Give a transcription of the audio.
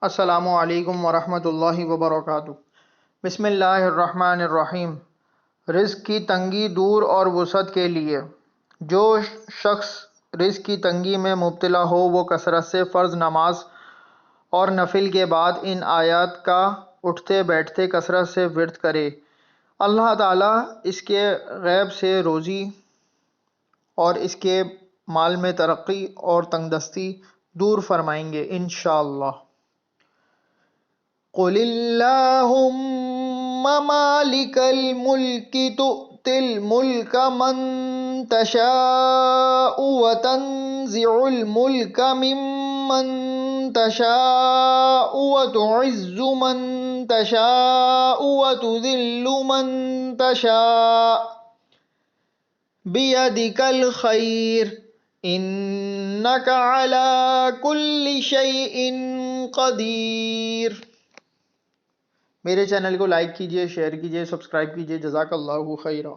السلام علیکم ورحمۃ اللہ وبرکاتہ۔ بسم اللہ الرحمن الرحیم۔ رزق کی تنگی دور اور وسعت کے لیے جو شخص رزق کی تنگی میں مبتلا ہو وہ کثرت سے فرض نماز اور نفل کے بعد ان آیات کا اٹھتے بیٹھتے کثرت سے ورد کرے۔ اللہ تعالیٰ اس کے غیب سے روزی اور اس کے مال میں ترقی اور تنگ دستی دور فرمائیں گے انشاءاللہ۔ قل اللہم مالک الملک تؤتی الملک من تشاء وتنزع الملک ممن تشاء وتعز من تشاء وتذل من تشاء بیدک الخیر انک علی کل شیء قدیر۔ میرے چینل کو لائک کیجئے، شیئر کیجئے، سبسکرائب کیجئے۔ جزاک اللہ خیرہ۔